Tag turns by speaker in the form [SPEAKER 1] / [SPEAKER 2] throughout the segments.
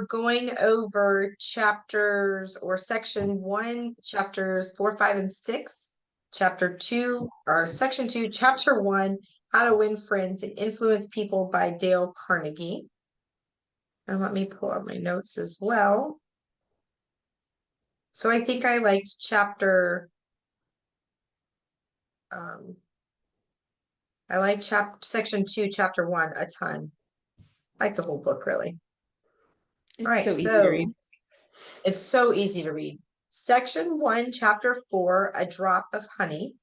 [SPEAKER 1] we're going over chapters or section 1, chapters 4, 5, and 6, chapter 2, or section 2, chapter 1, How to Win Friends and Influence People by Dale Carnegie. And let me pull up my notes as well. So I think I liked I like section 2, chapter 1 a ton. I like the whole book, really.
[SPEAKER 2] It's
[SPEAKER 1] All right,
[SPEAKER 2] so easy to read.
[SPEAKER 1] It's so easy to read. Section 1, chapter 4, A Drop of Honey.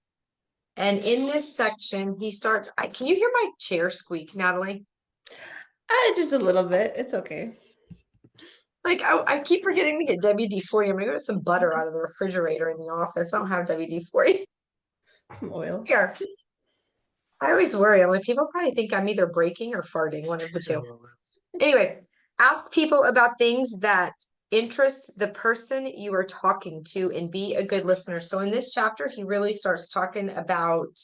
[SPEAKER 1] And in this section, he starts. Can you hear my chair squeak, Natalie?
[SPEAKER 2] Just a little bit. It's okay.
[SPEAKER 1] Like, I keep forgetting to get WD-40. I'm gonna go get some butter out of the refrigerator in the office. I don't have WD-40.
[SPEAKER 2] Some oil.
[SPEAKER 1] Here. I always worry. I'm like, people probably think I'm either breaking or farting, one of the two. Anyway, ask people about things that interest the person you are talking to and be a good listener. So in this chapter, he really starts talking about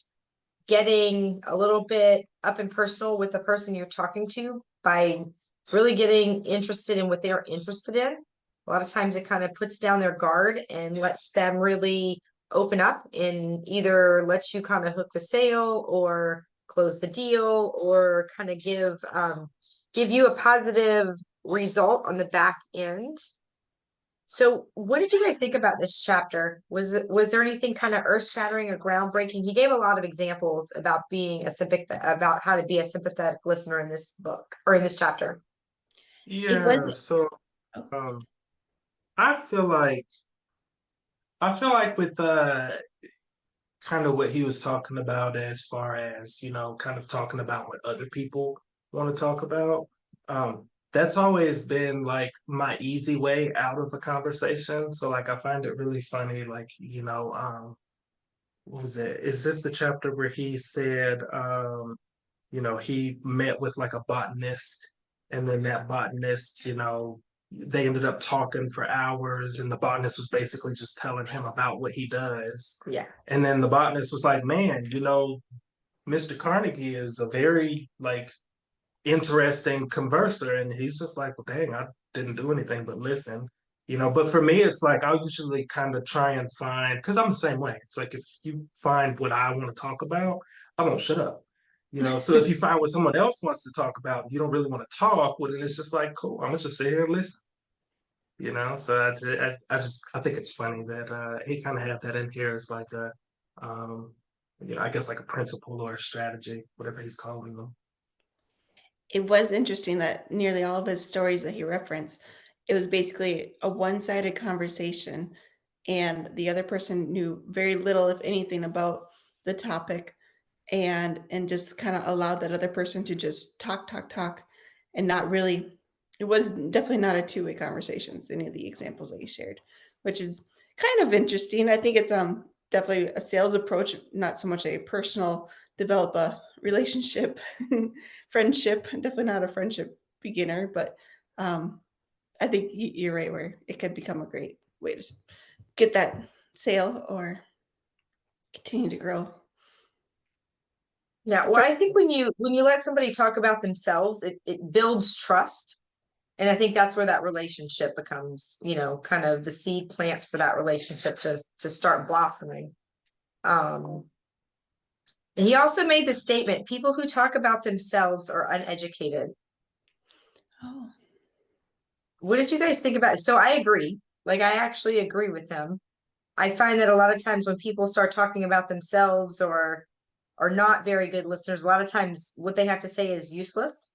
[SPEAKER 1] getting a little bit up and personal with the person you're talking to by really getting interested in what they're interested in. A lot of times it kind of puts down their guard and lets them really open up and either lets you kind of hook the sale or close the deal or kind of give you a positive result on the back end. So what did you guys think about this chapter? Was there anything kind of earth-shattering or groundbreaking? He gave a lot of examples about about how to be a sympathetic listener in this book or in this chapter.
[SPEAKER 3] Yeah, so um I feel like with kind of what he was talking about as far as, kind of talking about what other people want to talk about. That's always been like my easy way out of a conversation. So like I find it really funny, like, what was it? Is this the chapter where he said he met with like a botanist and then that botanist, they ended up talking for hours and the botanist was basically just telling him about what he does.
[SPEAKER 1] Yeah.
[SPEAKER 3] And then the botanist was like, man, Mr. Carnegie is a very like interesting converser. And he's just like, well, dang, I didn't do anything but listen. But for me, it's like I'll usually kind of try and find, because I'm the same way. It's like if you find what I want to talk about, I won't shut up. So if you find what someone else wants to talk about, you don't really want to talk, well, then it's just like, cool, I'm gonna just sit here and listen. So I think it's funny that he kind of had that in here as like I guess like a principle or a strategy, whatever he's calling them.
[SPEAKER 2] It was interesting that nearly all of his stories that he referenced, it was basically a one-sided conversation, and the other person knew very little, if anything, about the topic, and just kind of allowed that other person to just talk, and not really. It was definitely not a two-way conversations. Any of the examples that you shared, which is kind of interesting. I think it's definitely a sales approach, not so much a personal develop a relationship, friendship. Definitely not a friendship beginner, but I think you're right where it could become a great way to get that sale or continue to grow.
[SPEAKER 1] Yeah, well, I think when you let somebody talk about themselves, it builds trust. And I think that's where that relationship becomes, kind of the seed plants for that relationship to start blossoming. And he also made the statement, people who talk about themselves are uneducated.
[SPEAKER 2] Oh.
[SPEAKER 1] What did you guys think about it? So I agree. Like, I actually agree with him. I find that a lot of times when people start talking about themselves or are not very good listeners, a lot of times what they have to say is useless.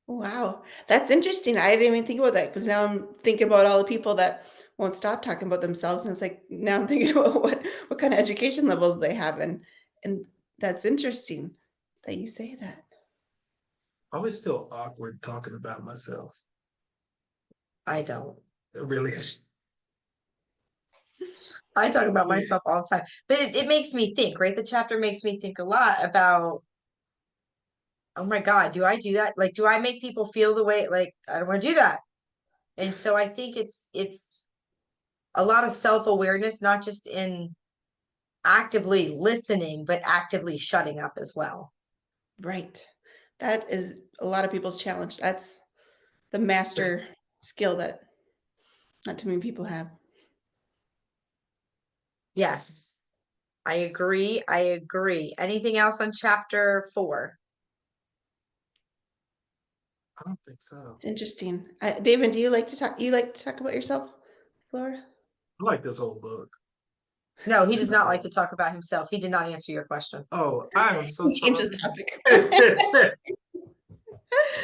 [SPEAKER 2] Wow, that's interesting. I didn't even think about that because now I'm thinking about all the people that won't stop talking about themselves, and it's like now I'm thinking about what kind of education levels they have, and that's interesting that you say that.
[SPEAKER 3] I always feel awkward talking about myself.
[SPEAKER 1] I don't.
[SPEAKER 3] Really.
[SPEAKER 1] I talk about myself all the time, but it makes me think, right? The chapter makes me think a lot about, oh my God, do I do that? Like, do I make people feel the way, like, I don't want to do that. And so I think it's a lot of self-awareness, not just in actively listening, but actively shutting up as well.
[SPEAKER 2] Right. That is a lot of people's challenge. the master skill that not too many people have.
[SPEAKER 1] Yes, I agree. I agree. Anything else on chapter 4?
[SPEAKER 3] I don't think so.
[SPEAKER 2] Interesting. David, do you like to talk? You like to talk about yourself, Laura?
[SPEAKER 3] I like this whole book.
[SPEAKER 1] No, he does not like to talk about himself. He did not answer your question.
[SPEAKER 3] Oh, I am so
[SPEAKER 2] Change
[SPEAKER 3] sorry.
[SPEAKER 2] the topic.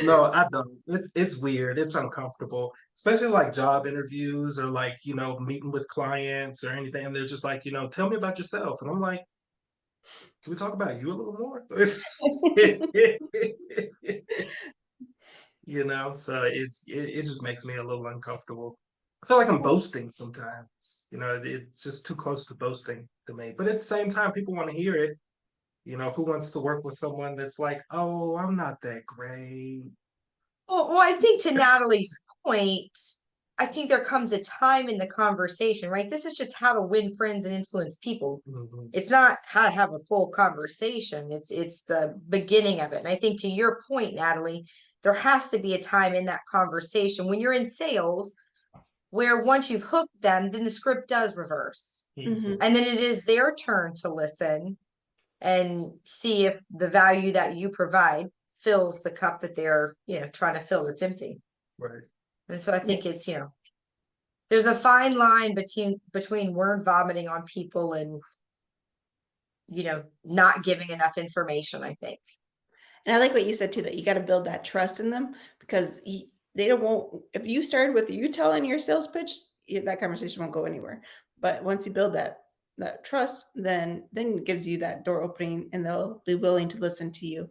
[SPEAKER 3] No, I don't. It's weird. It's uncomfortable, especially like job interviews or like, meeting with clients or anything. And they're just like, tell me about yourself. And I'm like, can we talk about you a little more? So it just makes me a little uncomfortable. I feel like I'm boasting sometimes. It's just too close to boasting to me. But at the same time, people want to hear it. Who wants to work with someone that's like, oh, I'm not that great.
[SPEAKER 1] Well, I think to Natalie's point, I think there comes a time in the conversation, right? This is just how to win friends and influence people.
[SPEAKER 3] Mhm.
[SPEAKER 1] It's not how to have a full conversation. It's the beginning of it. And I think to your point, Natalie, there has to be a time in that conversation when you're in sales where once you've hooked them, then the script does reverse.
[SPEAKER 2] Mhm.
[SPEAKER 1] And then it is their turn to listen and see if the value that you provide fills the cup that they're, trying to fill that's empty.
[SPEAKER 3] Right.
[SPEAKER 1] And so I think it's, there's a fine line between word vomiting on people and, not giving enough information, I think.
[SPEAKER 2] And I like what you said too, that you got to build that trust in them because they don't won't. If you started with you telling your sales pitch, that conversation won't go anywhere. But once you build that trust, then it gives you that door opening, and they'll be willing to listen to you.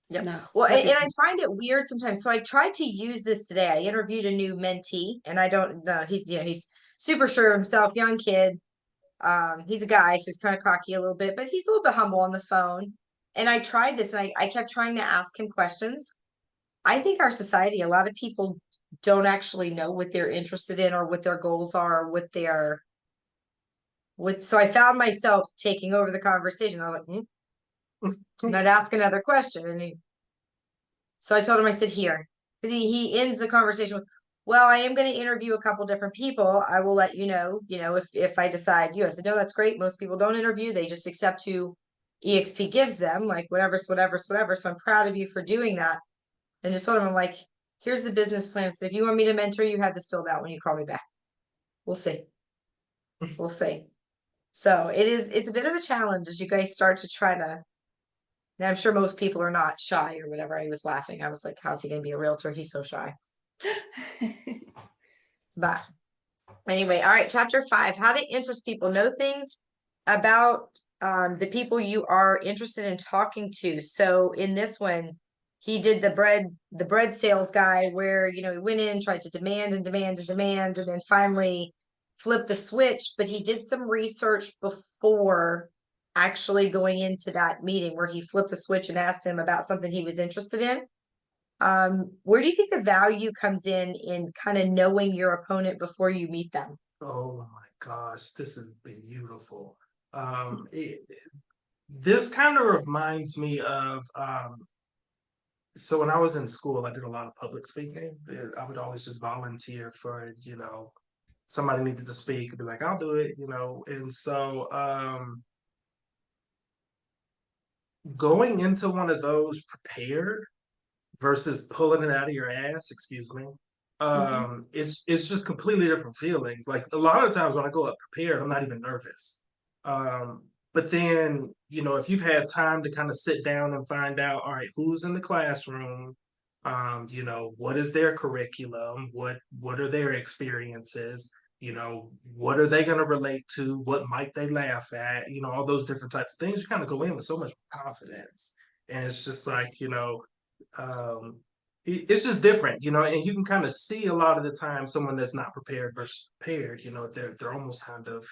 [SPEAKER 1] Yeah. Well, and I find it weird sometimes. So I tried to use this today. I interviewed a new mentee, and I don't know. He's super sure of himself, young kid. He's a guy, so he's kind of cocky a little bit, but he's a little bit humble on the phone. And I tried this, and I kept trying to ask him questions. I think our society, a lot of people don't actually know what they're interested in or what their goals are, or what they're so I found myself taking over the conversation. I was like, and I'd ask another question. So I told him, I said, here, because he ends the conversation with, well, I am going to interview a couple different people. I will let you know, if I decide you. I said, no, that's great. Most people don't interview. They just accept who EXP gives them, like whatever's whatever's whatever. So I'm proud of you for doing that. And just told him, I'm like, here's the business plan. So if you want me to mentor, you have this filled out when you call me back. We'll see. We'll see. So it's a bit of a challenge as you guys start to try to. Now I'm sure most people are not shy or whatever. I was laughing. I was like, how's he gonna be a realtor? He's so shy. But anyway, all right, chapter 5, how to interest people. Know things about the people you are interested in talking to. So in this one, he did the bread sales guy where, he went in, tried to demand and demand and demand, and then finally flipped the switch. But he did some research before actually going into that meeting where he flipped the switch and asked him about something he was interested in. Where do you think the value comes in kind of knowing your opponent before you meet them?
[SPEAKER 3] Oh my gosh, this is beautiful. This kind of reminds me of so when I was in school, I did a lot of public speaking. I would always just volunteer for, somebody needed to speak, be like, I'll do it, And so going into one of those prepared versus pulling it out of your ass, excuse me. It's just completely different feelings. Like a lot of times when I go up prepared, I'm not even nervous. But then, if you've had time to kind of sit down and find out, all right, who's in the classroom, what is their curriculum, what are their experiences, what are they going to relate to, what might they laugh at, all those different types of things. You kind of go in with so much confidence, and it's just like, um, it's just different, and you can kind of see a lot of the time someone that's not prepared versus prepared, they're almost kind of,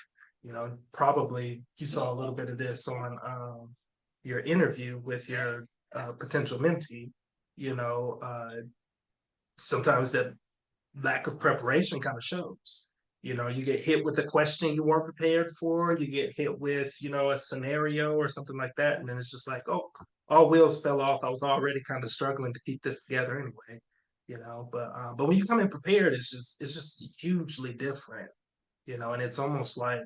[SPEAKER 3] probably you saw a little bit of this on your interview with your potential mentee, sometimes that lack of preparation kind of shows. You get hit with a question you weren't prepared for, you get hit with, a scenario or something like that, and then it's just like, oh, all wheels fell off. I was already kind of struggling to keep this together anyway, but when you come in prepared, it's just hugely different, and it's almost like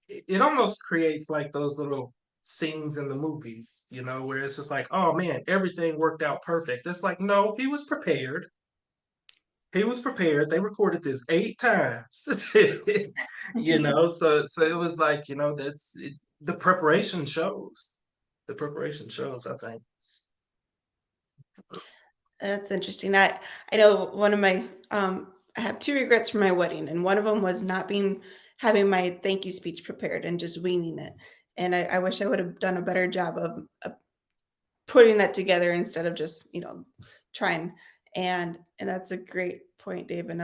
[SPEAKER 3] it almost creates like those little scenes in the movies, where it's just like, oh man, everything worked out perfect. It's like, no, he was prepared. He was prepared. They recorded this 8 times, So it was like, that's it, the preparation shows. The preparation shows, I think.
[SPEAKER 2] That's interesting. I know one of my I have two regrets from my wedding, and one of them was not being having my thank you speech prepared and just winging it. And I wish I would have done a better job of putting that together instead of just trying. And that's a great point, David.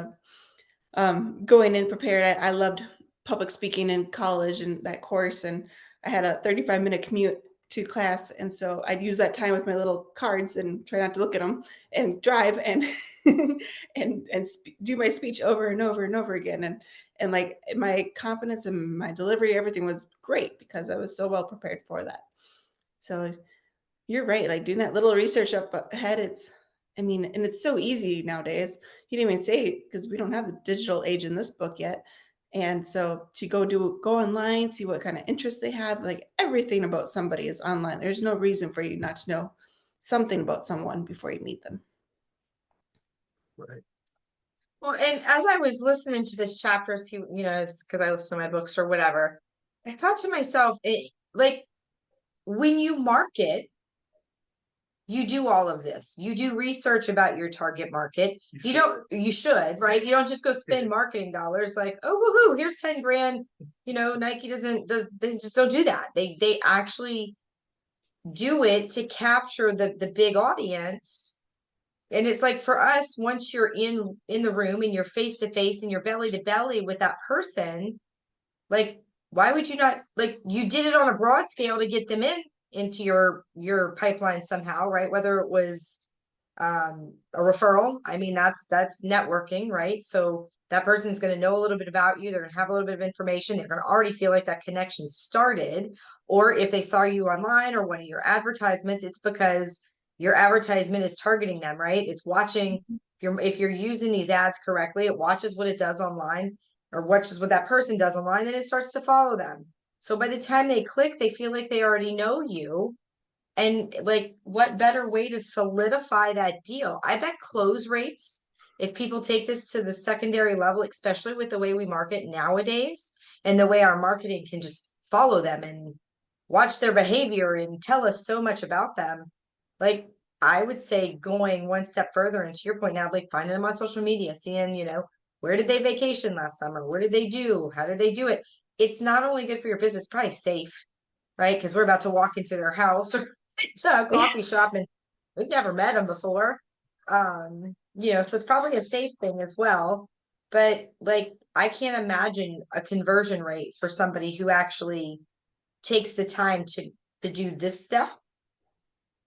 [SPEAKER 2] Of going in prepared. I loved public speaking in college and that course, and I had a 35-minute commute to class, and so I'd use that time with my little cards and try not to look at them and drive and do my speech over and over and over again, and like my confidence and my delivery, everything was great because I was so well prepared for that. So you're right. Like doing that little research up ahead, I mean, and it's so easy nowadays. You didn't even say because we don't have the digital age in this book yet. And so to go online, see what kind of interest they have, like everything about somebody is online. There's no reason for you not to know something about someone before you meet them.
[SPEAKER 3] Right.
[SPEAKER 1] Well, and as I was listening to this chapter, see, it's because I listen to my books or whatever, I thought to myself, like when you market, you do all of this. You do research about your target market. You should, right? You don't just go spend marketing dollars like, oh, woohoo, here's 10 grand. Nike they just don't do that. They actually do it to capture the big audience. And it's like for us, once you're in the room and you're face to face and you're belly to belly with that person, like, why would you not, like, you did it on a broad scale to get them into your pipeline somehow, right? Whether it was a referral, I mean, that's networking, right? So that person's going to know a little bit about you. They're going to have a little bit of information. They're going to already feel like that connection started. Or if they saw you online or one of your advertisements, it's because your advertisement is targeting them, right? It's watching if you're using these ads correctly, it watches what it does online or watches what that person does online, then it starts to follow them. So by the time they click, they feel like they already know you. And like, what better way to solidify that deal? I bet close rates, if people take this to the secondary level, especially with the way we market nowadays and the way our marketing can just follow them and watch their behavior and tell us so much about them. Like, I would say going one step further, and to your point now, like finding them on social media, seeing, where did they vacation last summer? What did they do? How did they do it? It's not only good for your business, probably safe, right? Because we're about to walk into their house or to a coffee shop and we've never met them before. So it's probably a safe thing as well. But like, I can't imagine a conversion rate for somebody who actually takes the time to do this step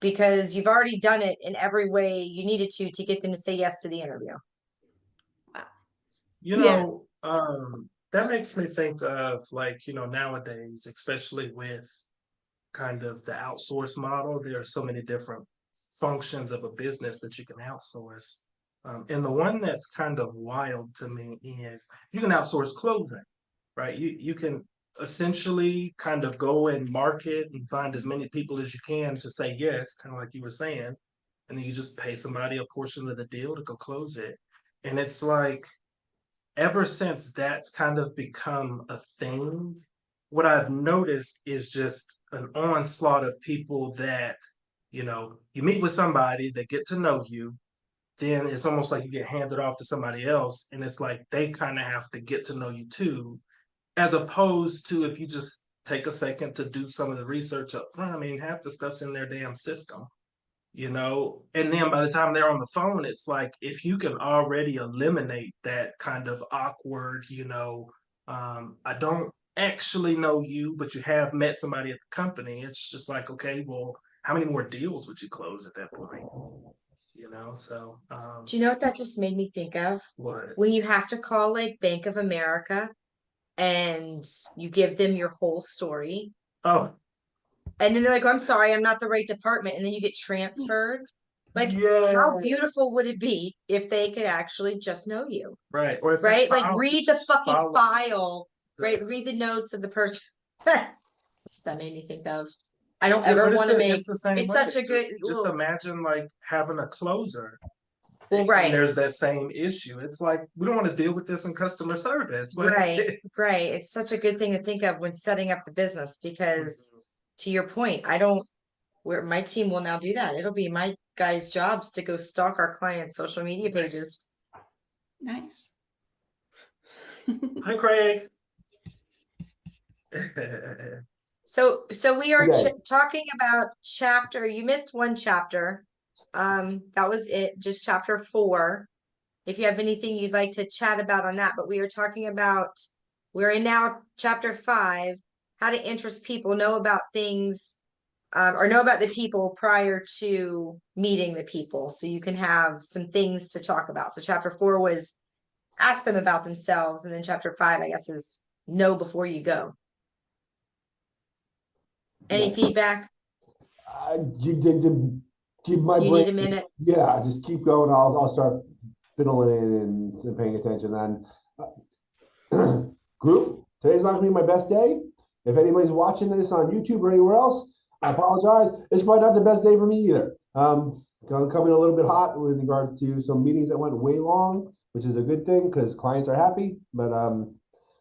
[SPEAKER 1] because you've already done it in every way you needed to get them to say yes to the interview.
[SPEAKER 3] That makes me think of like, nowadays, especially with kind of the outsource model, there are so many different functions of a business that you can outsource. And the one that's kind of wild to me is you can outsource closing, right? You can essentially kind of go and market and find as many people as you can to say yes, kind of like you were saying, and then you just pay somebody a portion of the deal to go close it. And it's like, ever since that's kind of become a thing, what I've noticed is just an onslaught of people that, you meet with somebody, they get to know you, then it's almost like you get handed off to somebody else. And it's like they kind of have to get to know you too, as opposed to if you just take a second to do some of the research up front. I mean, half the stuff's in their damn system. And then by the time they're on the phone, it's like if you can already eliminate that kind of awkward, I don't actually know you, but you have met somebody at the company. It's just like, okay, well, how many more deals would you close at that point? So
[SPEAKER 1] Do you know what that just made me think of?
[SPEAKER 3] what?
[SPEAKER 1] When you have to call like Bank of America and you give them your whole story.
[SPEAKER 3] Oh,
[SPEAKER 1] and then they're like, I'm sorry, I'm not the right department. And then you get transferred. Like, how beautiful would it be if they could actually just know you?
[SPEAKER 3] Right. Or if
[SPEAKER 1] Right? Like,
[SPEAKER 3] file
[SPEAKER 1] read
[SPEAKER 3] is
[SPEAKER 1] the fucking
[SPEAKER 3] follow-
[SPEAKER 1] file, right? Read the notes of the person. That's what that made me think of. I don't
[SPEAKER 3] Yeah,
[SPEAKER 1] ever
[SPEAKER 3] but
[SPEAKER 1] want to make,
[SPEAKER 3] it's the same
[SPEAKER 1] it's
[SPEAKER 3] way.
[SPEAKER 1] such a good,
[SPEAKER 3] Just
[SPEAKER 1] ooh.
[SPEAKER 3] imagine like having a closer.
[SPEAKER 1] Well,
[SPEAKER 3] And
[SPEAKER 1] right.
[SPEAKER 3] there's that same issue. It's like we don't want to deal with this in customer service. Like,
[SPEAKER 1] Right, right. It's such a good thing to think of when setting up the business because to your point, I don't, where my team will now do that. It'll be my guys' jobs to go stalk our clients' social media pages.
[SPEAKER 2] Nice.
[SPEAKER 3] Hi, Craig.
[SPEAKER 1] So we are
[SPEAKER 4] Okay.
[SPEAKER 1] talking about chapter, you missed one chapter. That was it, just chapter 4. If you have anything you'd like to chat about on that, but we are talking about, we're in now chapter 5, how to interest people, know about things, or know about the people prior to meeting the people. So you can have some things to talk about. So chapter 4 was ask them about themselves. And then chapter 5, I guess, is know before you go. Any feedback?
[SPEAKER 4] Keep my
[SPEAKER 1] You
[SPEAKER 4] brain.
[SPEAKER 1] need a minute.
[SPEAKER 4] Yeah, just keep going. I'll start fiddling in and paying attention. And group, today's not gonna be my best day. If anybody's watching this on YouTube or anywhere else, I apologize. It's probably not the best day for me either. Gonna come in a little bit hot with regards to some meetings that went way long, which is a good thing because clients are happy. But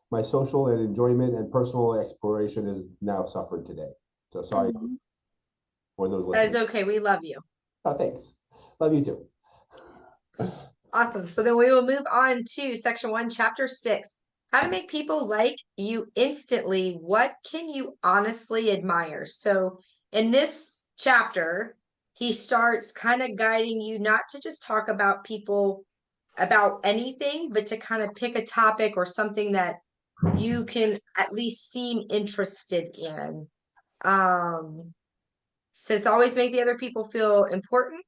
[SPEAKER 4] my social and enjoyment and personal exploration is now suffered today. So sorry for those
[SPEAKER 1] That is
[SPEAKER 4] listeners.
[SPEAKER 1] okay. We love you.
[SPEAKER 4] Oh, thanks. Love you too.
[SPEAKER 1] Awesome. So then we will move on to section 1, chapter 6. How to make people like you instantly. What can you honestly admire? So in this chapter, he starts kind of guiding you not to just talk about people about anything, but to kind of pick a topic or something that you can at least seem interested in. Says always make the other people feel important.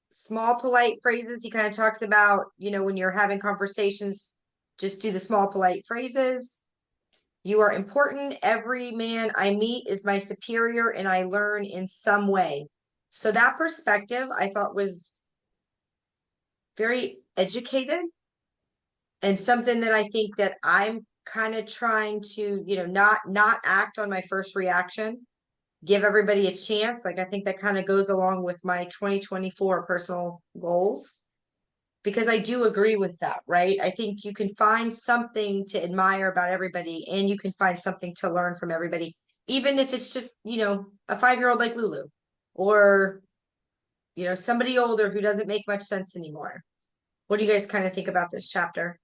[SPEAKER 1] Small polite phrases. He kind of talks about, when you're having conversations, just do the small polite phrases. You are important. Every man I meet is my superior and I learn in some way. So that perspective I thought was very educated and something that I think that I'm kind of trying to, not act on my first reaction, give everybody a chance. Like, I think that kind of goes along with my 2024 personal goals, because I do agree with that, right? I think you can find something to admire about everybody and you can find something to learn from everybody, even if it's just, a 5-year-old like Lulu or, somebody older who doesn't make much sense anymore. What do you guys kind of think about this chapter?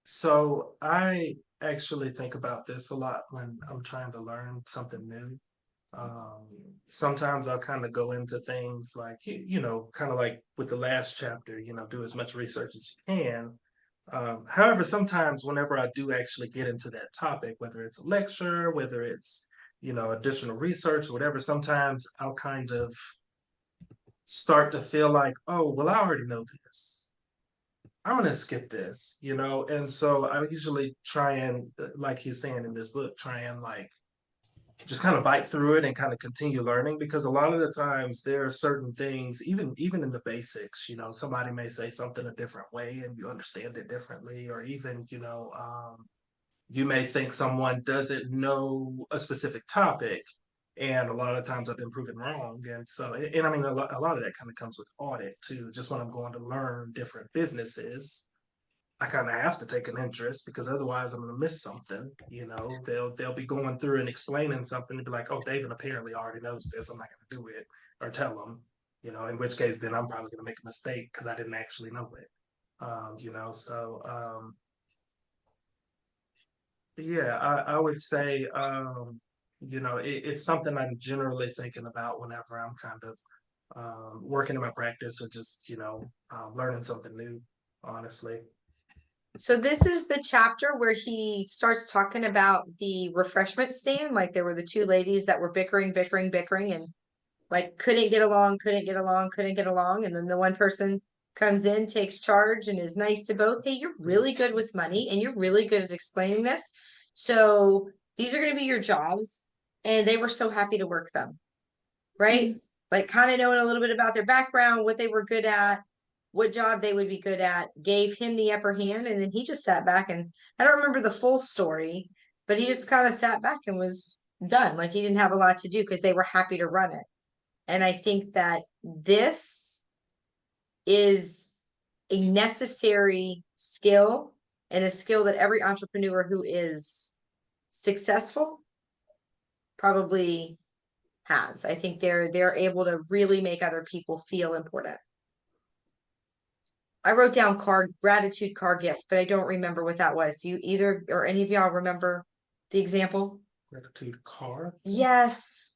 [SPEAKER 3] So I actually think about this a lot when I'm trying to learn something new. Sometimes I'll kind of go into things like, kind of like with the last chapter, do as much research as you can. However, sometimes whenever I do actually get into that topic, whether it's a lecture, whether it's, additional research, whatever, sometimes I'll kind of start to feel like, oh, well, I already know this. I'm going to skip this, and so I usually try and, like he's saying in this book, try and like just kind of bite through it and kind of continue learning, because a lot of the times there are certain things, even in the basics, somebody may say something a different way and you understand it differently, or even, you may think someone doesn't know a specific topic. And a lot of times I've been proven wrong. And so, and I mean, a lot of that kind of comes with audit too. Just when I'm going to learn different businesses, I kind of have to take an interest, because otherwise I'm going to miss something. They'll be going through and explaining something and be like, "Oh, David apparently already knows this. I'm not going to do it," or tell them. In which case then I'm probably going to make a mistake because I didn't actually know it. Yeah, I would say it's something I'm generally thinking about whenever I'm kind of working in my practice, or just learning something new, honestly.
[SPEAKER 1] So this is the chapter where he starts talking about the refreshment stand. Like, there were the 2 ladies that were bickering, and like couldn't get along. And then the one person comes in, takes charge, and is nice to both. Hey, you're really good with money and you're really good at explaining this. So these are going to be your jobs. And they were so happy to work them, right? Like kind of knowing a little bit about their background, what they were good at, what job they would be good at, gave him the upper hand. And then he just sat back, and I don't remember the full story, but he just kind of sat back and was done. Like he didn't have a lot to do because they were happy to run it. And I think that this is a necessary skill, and a skill that every entrepreneur who is successful probably has. I think they're able to really make other people feel important. I wrote down gratitude card gift, but I don't remember what that was. Do you either or any of y'all remember the example?
[SPEAKER 3] Gratitude card.
[SPEAKER 1] Yes.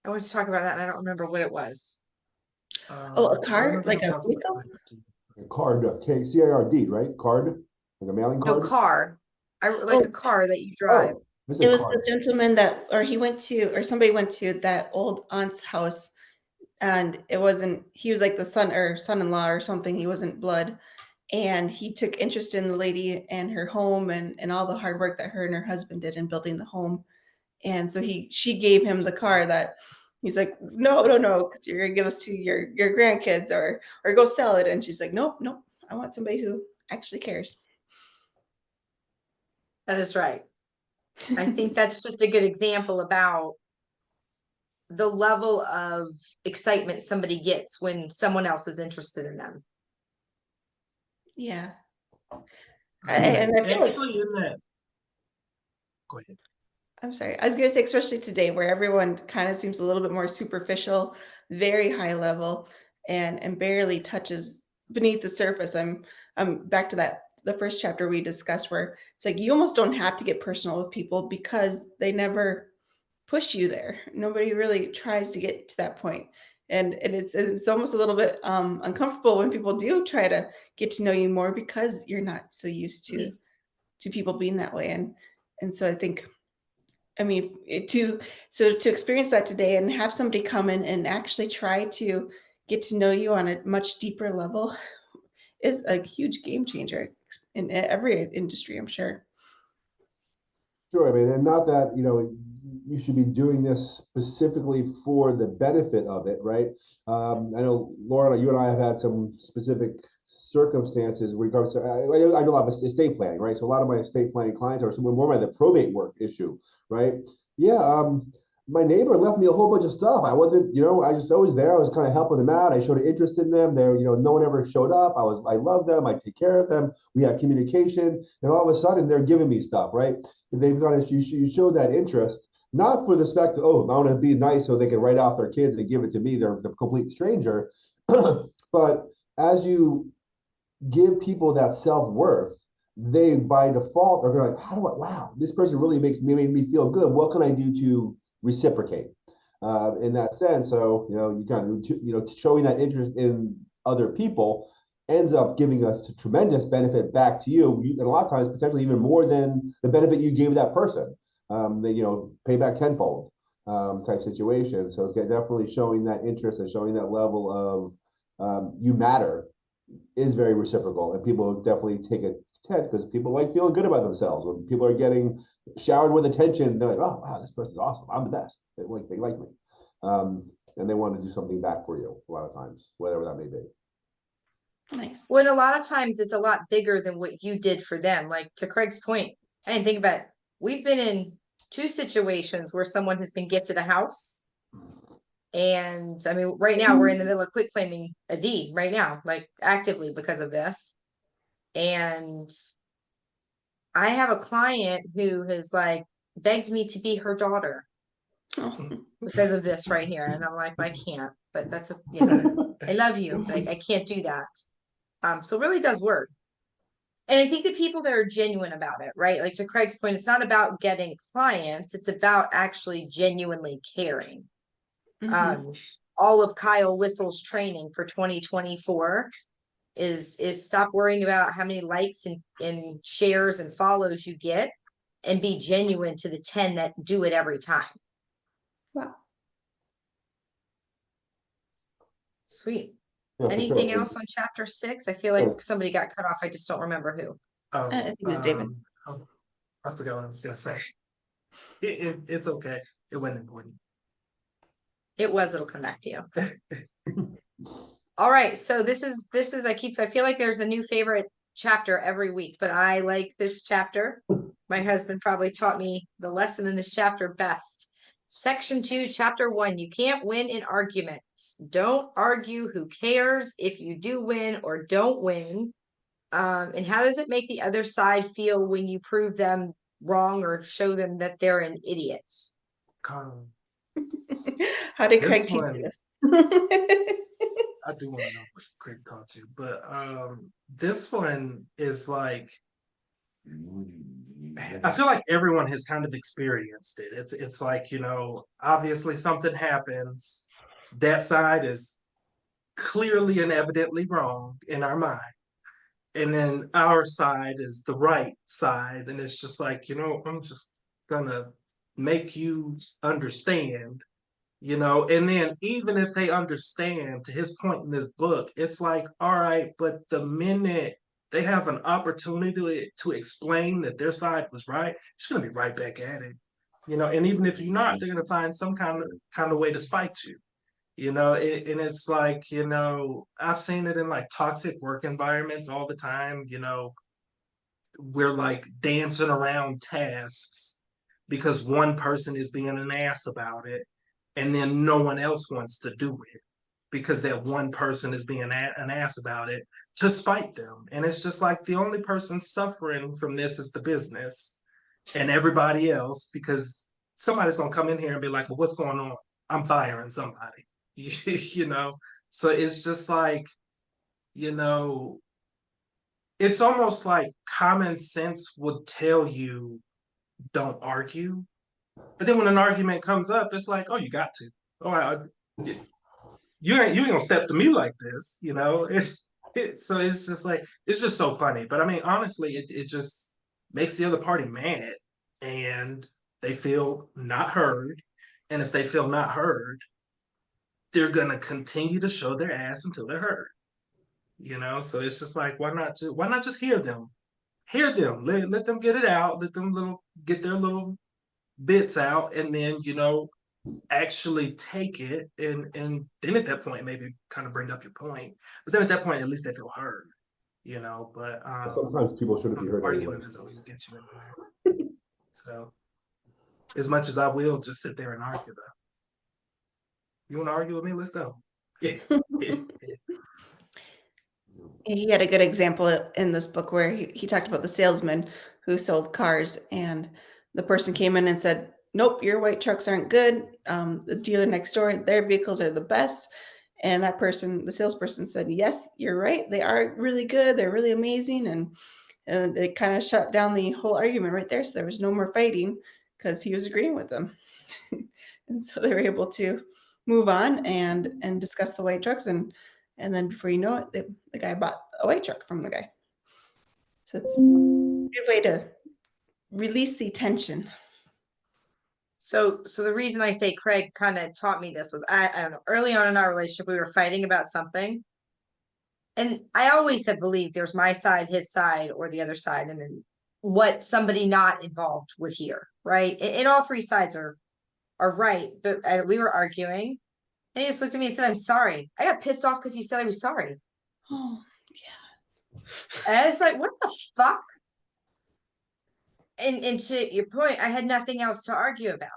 [SPEAKER 1] I want to talk about that, and I don't remember what it was.
[SPEAKER 2] Oh, a card, like a vehicle?
[SPEAKER 4] A card, CARD, right? Card, like a mailing
[SPEAKER 1] No,
[SPEAKER 4] card.
[SPEAKER 1] car. Like a car that you drive.
[SPEAKER 4] It's
[SPEAKER 2] It
[SPEAKER 4] a
[SPEAKER 2] was
[SPEAKER 4] card.
[SPEAKER 2] the gentleman that, or he went to, or somebody went to that old aunt's house, and it wasn't, he was like the son or son-in-law or something. He wasn't blood. And he took interest in the lady and her home and all the hard work that her and her husband did in building the home. And so she gave him the car that he's like, no, because you're gonna give us to your grandkids or go sell it. And she's like, nope, I want somebody who actually cares.
[SPEAKER 1] That is right. I think that's just a good example about the level of excitement somebody gets when someone else is interested in them.
[SPEAKER 2] Yeah. And I feel like,
[SPEAKER 3] Actually, in that. Go ahead.
[SPEAKER 2] I'm sorry. I was going to say, especially today, where everyone kind of seems a little bit more superficial, very high level, and barely touches beneath the surface. I'm back to the first chapter we discussed, where it's like you almost don't have to get personal with people because they never push you there. Nobody really tries to get to that point. And it's almost a little bit uncomfortable when people do try to get to know you more because you're not so used to people being that way. And so I think, I mean, to experience that today and have somebody come in and actually try to get to know you on a much deeper level is a huge game changer in every industry, I'm sure.
[SPEAKER 4] Sure. I mean, and not that, you should be doing this specifically for the benefit of it, right? I know, Laura, you and I have had some specific circumstances regards to, I do a lot of estate planning, right? So a lot of my estate planning clients are more by the probate work issue, right? Yeah. My neighbor left me a whole bunch of stuff. I wasn't, I just always there. I was kind of helping them out. I showed an interest in them. There, no one ever showed up. I love them. I take care of them. We have communication, and all of a sudden they're giving me stuff, right? They've got to, you show that interest, not for the fact that, I want to be nice so they can write off their kids and give it to me. They're a complete stranger. But as you give people that self-worth, they by default are going to like, wow, this person really made me feel good. What can I do to reciprocate in that sense? So, you kind of, showing that interest in other people ends up giving us a tremendous benefit back to you, and a lot of times potentially even more than the benefit you gave that person. They, pay back tenfold type situation. So definitely showing that interest and showing that level of you matter is very reciprocal, and people definitely take it because people like feeling good about themselves. When people are getting showered with attention, they're like, oh wow, this person's awesome, I'm the best. They like me, and they want to do something back for you a lot of times, whatever that may be.
[SPEAKER 2] Nice.
[SPEAKER 1] Well, a lot of times it's a lot bigger than what you did for them. Like to Craig's point, I didn't think about it. We've been in 2 situations where someone has been gifted a house. And I mean, right now we're in the middle of quit claiming a deed right now, like actively because of this. And I have a client who has like begged me to be her daughter because of this right here. And I'm like, I can't, but that's I love you. Like I can't do that. So it really does work. And I think the people that are genuine about it, right? Like to Craig's point, it's not about getting clients, it's about actually genuinely caring. All of Kyle Whistle's training for 2024 is stop worrying about how many likes and shares and follows you get, and be genuine to the 10 that do it every time.
[SPEAKER 2] Wow.
[SPEAKER 1] Sweet.
[SPEAKER 4] Yeah, for
[SPEAKER 1] Anything
[SPEAKER 4] sure.
[SPEAKER 1] else on chapter 6? I feel like somebody got cut off. I just don't remember who.
[SPEAKER 2] I think it was David.
[SPEAKER 3] Oh, I forgot what I was gonna say. It's okay. It wasn't important.
[SPEAKER 1] It was, it'll come back to you. All right, so this is I feel like there's a new favorite chapter every week, but I like this chapter. My husband probably taught me the lesson in this chapter best. Section 2, chapter 1, you can't win in arguments. Don't argue, who cares if you do win or don't win. And how does it make the other side feel when you prove them wrong or show them that they're an idiot?
[SPEAKER 2] How did
[SPEAKER 3] This
[SPEAKER 2] Craig teach
[SPEAKER 3] one-
[SPEAKER 2] you this?
[SPEAKER 3] I do want to know what Craig taught you, but this one is like, I feel like everyone has kind of experienced it. It's like, you know, obviously something happens, that side is clearly and evidently wrong in our mind, and then our side is the right side, and it's just like, you know, I'm just gonna make you understand. You know, and then even if they understand, to his point in this book, it's like, all right, but the minute they have an opportunity to explain that their side was right, it's gonna be right back at it. You know, and even if you're not, they're gonna find some kind of way to spite you. You know, and it's like, you know, I've seen it in like toxic work environments all the time. You know, we're like dancing around tasks because one person is being an ass about it, and then no one else wants to do it because that one person is being an ass about it to spite them. And it's just like the only person suffering from this is the business and everybody else, because somebody's gonna come in here and be like, well, what's going on? I'm firing somebody. You know? So it's just like, you know, it's almost like common sense would tell you don't argue. But then when an argument comes up, it's like, oh, you got to. Oh, you ain't gonna step to me like this, you know? So it's just like, it's just so funny. But I mean, honestly, it just makes the other party mad, and they feel not heard. And if they feel not heard, they're gonna continue to show their ass until they're heard. You know, so it's just like, why not just hear them? Hear them, let them get it out, let them get their little bits out, and then, you know, actually take it, and then at that point maybe kind of bring up your point. But then at that point, at least they feel heard, you know. But
[SPEAKER 4] sometimes people shouldn't be heard
[SPEAKER 3] arguing
[SPEAKER 4] anyway.
[SPEAKER 3] doesn't really get you anywhere. So as much as I will just sit there and argue, though. You want to argue with me? Let's go. Yeah.
[SPEAKER 2] He had a good example in this book where he talked about the salesman who sold cars, and the person came in and said, nope, your white trucks aren't good. The dealer next door, their vehicles are the best. And that person, the salesperson, said, yes, you're right. They are really good. They're really amazing. And it kind of shut down the whole argument right there. So there was no more fighting because he was agreeing with them. And so they were able to move on and discuss the white trucks. And then before you know it, the guy bought a white truck from the guy. So it's a good way to release the tension.
[SPEAKER 1] So the reason I say Craig kind of taught me this was I don't know, early on in our relationship, we were fighting about something. And I always have believed there's my side, his side, or the other side, and then what somebody not involved would hear, right? And all three sides are right. But we were arguing, and he just looked at me and said, I'm sorry. I got pissed off because he said I was sorry.
[SPEAKER 2] Oh, yeah.
[SPEAKER 1] And I was like, what the fuck? And to your point, I had nothing else to argue about.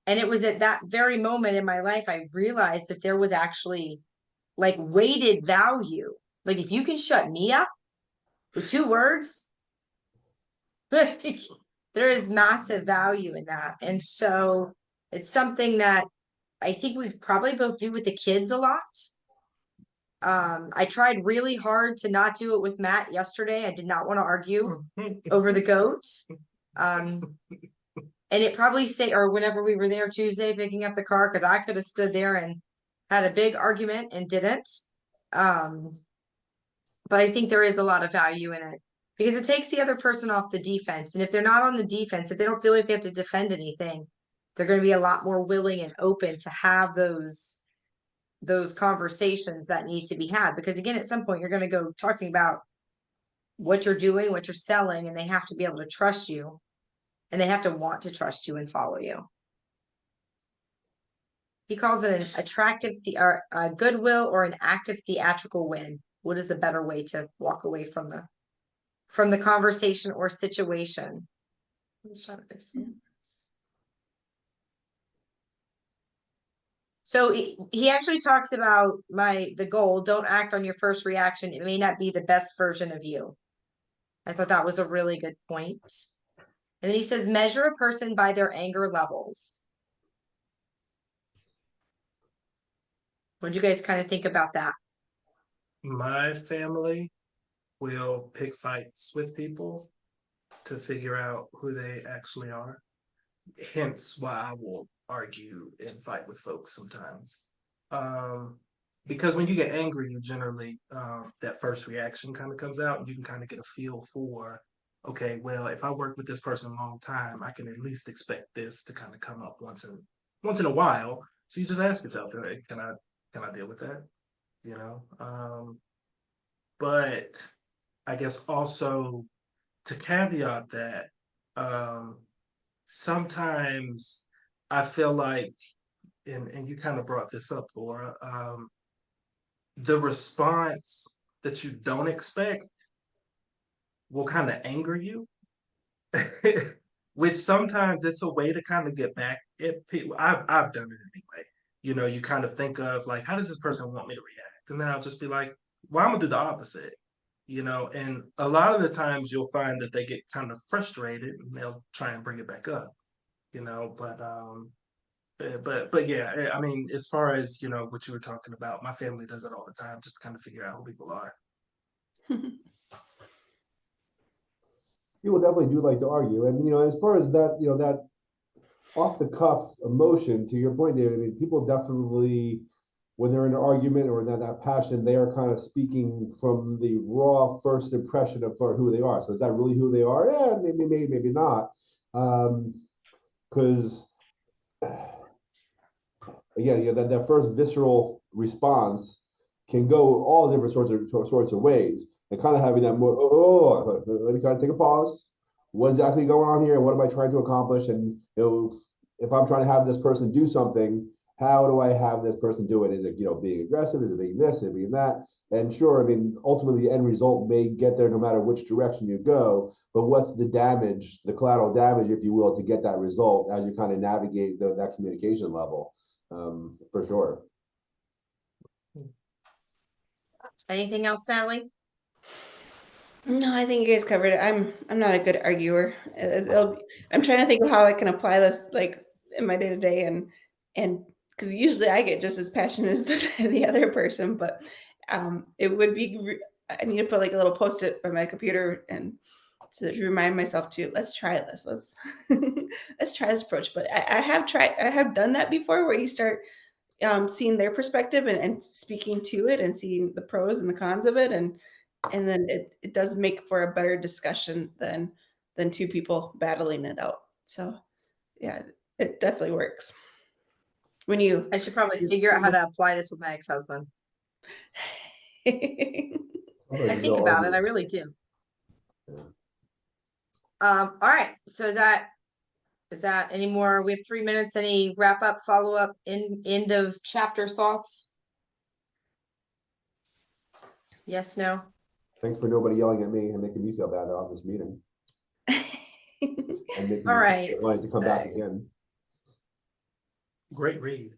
[SPEAKER 1] And it was at that very moment in my life, I realized that there was actually like weighted value. Like if you can shut me up with 2 words, there is massive value in that. And so it's something that I think we probably both do with the kids a lot. I tried really hard to not do it with Matt yesterday. I did not want to argue over the goat. And it probably or whenever we were there Tuesday picking up the car, because I could have stood there and had a big argument and didn't. But I think there is a lot of value in it because it takes the other person off the defense. And if they're not on the defense, if they don't feel like they have to defend anything, they're going to be a lot more willing and open to have those those conversations that need to be had. Because again, at some point you're going to go talking about what you're doing, what you're selling, and they have to be able to trust you, and they have to want to trust you and follow you. He calls it an attractive, or a goodwill or an active theatrical win. What is a better way to walk away from the conversation or situation? So he actually talks about the goal, don't act on your first reaction. It may not be the best version of you. I thought that was a really good point. And then he says, measure a person by their anger levels. What do you guys kind of think about that?
[SPEAKER 3] My family will pick fights with people to figure out who they actually are. Hence why I will argue and fight with folks sometimes. Because when you get angry, you generally, that first reaction kind of comes out, and you can kind of get a feel for, okay, well, if I work with this person a long time, I can at least expect this to kind of come up once in a while. So you just ask yourself, can I deal with that? You know? But I guess also to caveat that, sometimes I feel like, and you kind of brought this up, Laura, the response that you don't expect will kind of anger you, which sometimes it's a way to kind of get back at people. I've done it anyway. You know, you kind of think of like, how does this person want me to react? And then I'll just be like, well, I'm gonna do the opposite. You know, and a lot of the times you'll find that they get kind of frustrated and they'll try and bring it back up. You know, but yeah, I mean, as far as, you know, what you were talking about, my family does it all the time just to kind of figure out who people are.
[SPEAKER 4] People definitely do like to argue, and as far as that, that off the cuff emotion, to your point, David, I mean, people definitely, when they're in an argument or in that passion, they are kind of speaking from the raw first impression of who they are. So is that really who they are? Yeah, maybe not. Because again, that first visceral response can go all different sorts of ways. And kind of having that more, let me kind of take a pause. What exactly going on here? What am I trying to accomplish? And if I'm trying to have this person do something, how do I have this person do it? Is it being aggressive? Is it being this? Is it being that? And sure, I mean, ultimately the end result may get there no matter which direction you go. But what's the damage, the collateral damage, if you will, to get that result as you kind of navigate that communication level? For sure.
[SPEAKER 1] Anything else, Natalie?
[SPEAKER 2] No, I think you guys covered it. I'm not a good arguer. I'm trying to think of how I can apply this like in my day to day, and because usually I get just as passionate as the other person, but it would be I need to put like a little post-it by my computer and to remind myself to let's try this. Let's try this approach. But I have done that before, where you start seeing their perspective and speaking to it and seeing the pros and the cons of it, and then it does make for a better discussion than two people battling it out. So yeah, it definitely works. When you
[SPEAKER 1] I should probably figure out how to apply this with my ex-husband. I think about it. I really do. All right. So is that any more? We have 3 minutes. Any wrap up, follow up, end of chapter thoughts? Yes, no?
[SPEAKER 4] Thanks for nobody yelling at me and making me feel bad about this meeting. And making
[SPEAKER 1] All
[SPEAKER 4] me
[SPEAKER 1] right.
[SPEAKER 4] wanting to come back again.
[SPEAKER 3] Great read.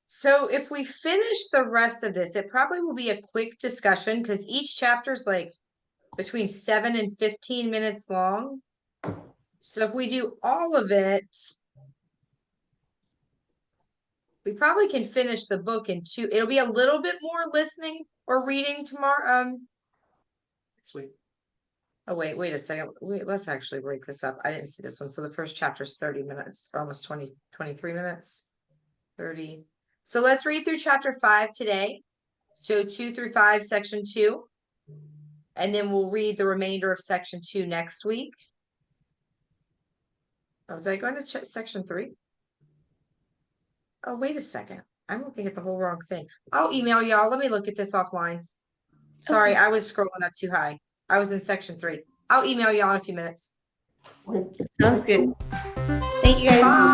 [SPEAKER 1] So if we finish the rest of this, it probably will be a quick discussion because each chapter is like between 7 and 15 minutes long. So if we do all of it, we probably can finish the book in 2. It'll be a little bit more listening or reading tomorrow.
[SPEAKER 3] Sweet.
[SPEAKER 1] Oh, wait a second. Let's actually break this up. I didn't see this one. So the first chapter is 30 minutes, or almost 23 minutes. 30. So let's read through chapter 5 today. So 2 through 5, section 2. And then we'll read the remainder of section 2 next week. Oh, did I go into section 3? Oh, wait a second. I'm looking at the whole wrong thing. I'll email y'all. Let me look at this offline. Sorry,
[SPEAKER 2] Okay.
[SPEAKER 1] I was scrolling up too high. I was in section 3. I'll email y'all in a few minutes.
[SPEAKER 4] Okay.
[SPEAKER 2] Sounds good. Thank you guys.
[SPEAKER 1] Bye.